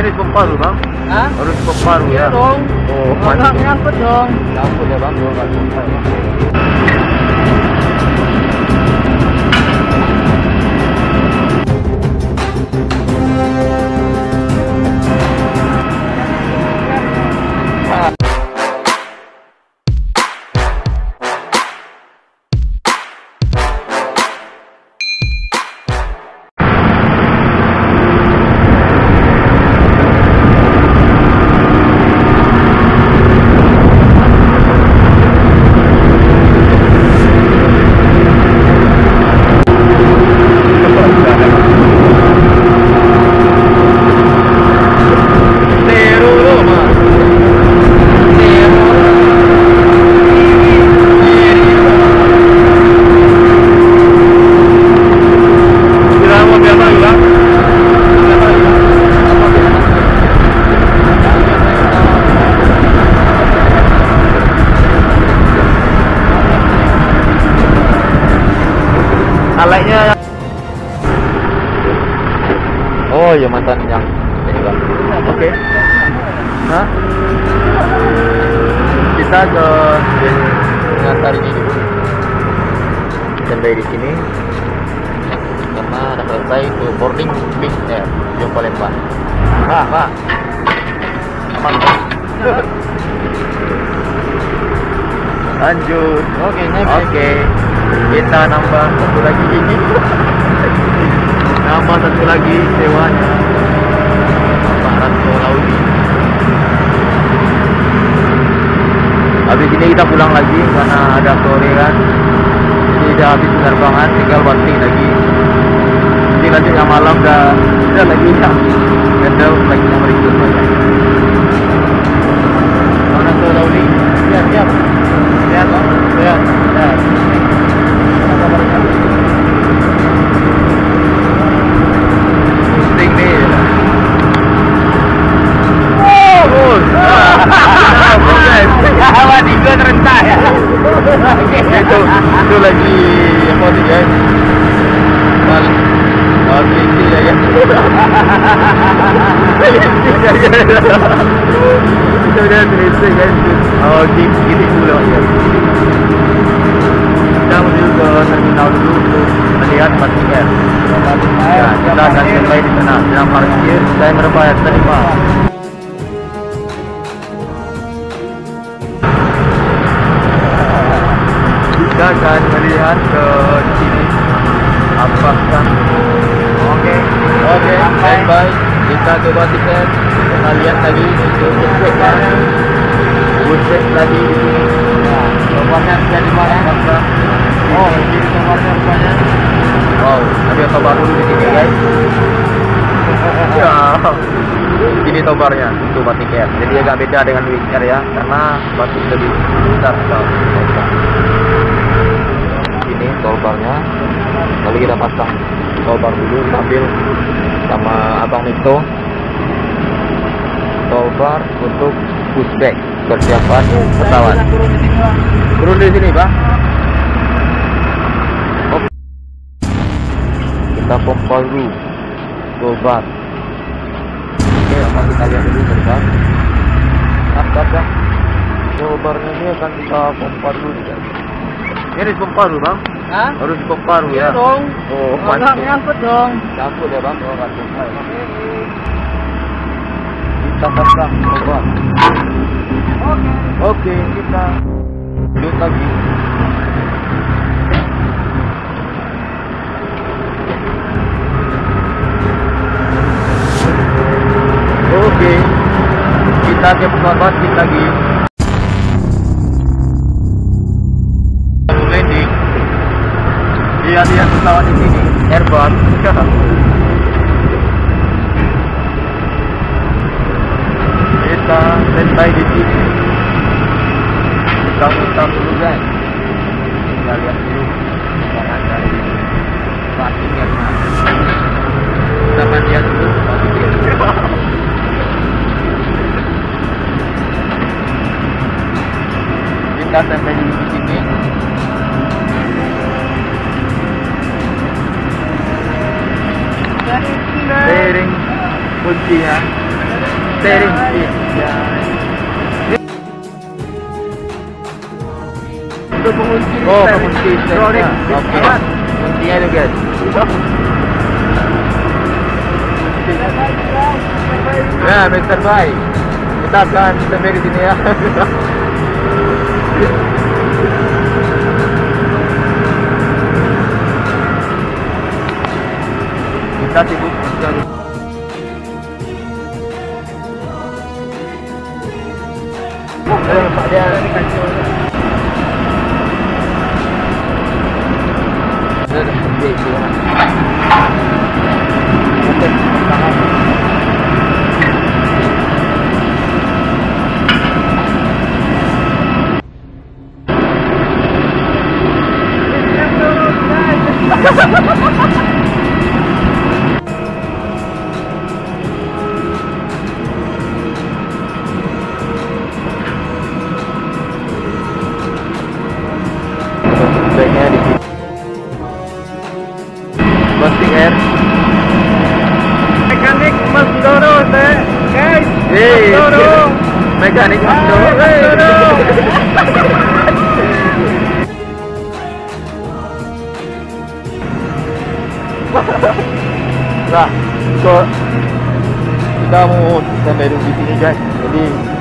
Ini pom paru bang? Hah? Harus pom paru ya? Dong. Oh, Nggak nyangkut dong. nyangkut ya bang, dua kali. Aleknya oh ya mantan yang ini bang. Oke. Hah? Kita ke Sari ini dulu. Sampai di sini karena ada selesai ke boarding Big Air Jom Palembang. Pak. Aman Pak. Lanjut. Oke. Kita nambah satu lagi ini. Nambah satu lagi sewanya. Barat Laudi. Habis ini kita pulang lagi karena ada sore kan. Jadi udah habis penerbangan, tinggal banting lagi. Jadi lanjut yang malam udah lagi ya. Ada lagi yang berikutnya. Mana tuh Laudi? Siap. Lihat. Pusing nih. Awak juga terentak ya. Itu lagi apa nih guys? Ini ya. Itu udah terisi guys. Oh, gini dulu ya. Kita menuju ke terminal dulu untuk melihat parkir. Ya, kita akan sampai di sana. Dalam parkir, saya berbayar terima. Kita akan melihat ke sini. Apakah? Oke, standby. Kita coba tiket. Kita lihat lagi untuk busway lagi di sini. Nomornya jadi mana? Oh, ini nomornya rupanya. Wow, ada tobar dulu di sini guys. Ya, ini tobarnya untuk Batik Air. Jadi agak beda dengan Wings Air ya, karena Batik lebih besar sekali. Ini tobarnya. Lalu kita pasang tobar dulu sambil sama Abang Mito. Tobar untuk pushback persiapan pesawat. Turun di sini, Bang. Oke. Kita pompa dulu tobar. Oke, kita lihat dulu terbang. Apa? Tobarnya ini akan kita pompa dulu guys. Ini harus pompa dulu, Bang. Hah? Harus pompa dulu ya. Dong. Oh, nggak nyangkut dong. Nyangkut ya, Bang. Oh, pompa ya, Bang. Kita pasang tobar. Oke, kita lanjut lagi. Oke, kita ke pesawat Batik lagi. Landing. Lihat pesawat di sini, Airbus. Kita standby di sini. Kita muter dulu guys. Kita lihat dulu jangan dari Batik ya. Kita lihat dulu Batik ya. Kita sampai di sini. Steering kuncinya. steering wheel. Ya. Untuk mengunci. Oh, pengunci Hidrolik. steering. Oke. Kuncinya itu guys. Ya, Mr. Boy. Kita akan sampai ke sini ya. Kita sibuk sekali. Pak dia baiknya di sini. Ghosting Air. Mekanik Mas Doro, guys. Hey, Doro. mekanik Mas Doro. Nah, so kita mau sampai di sini guys. Jadi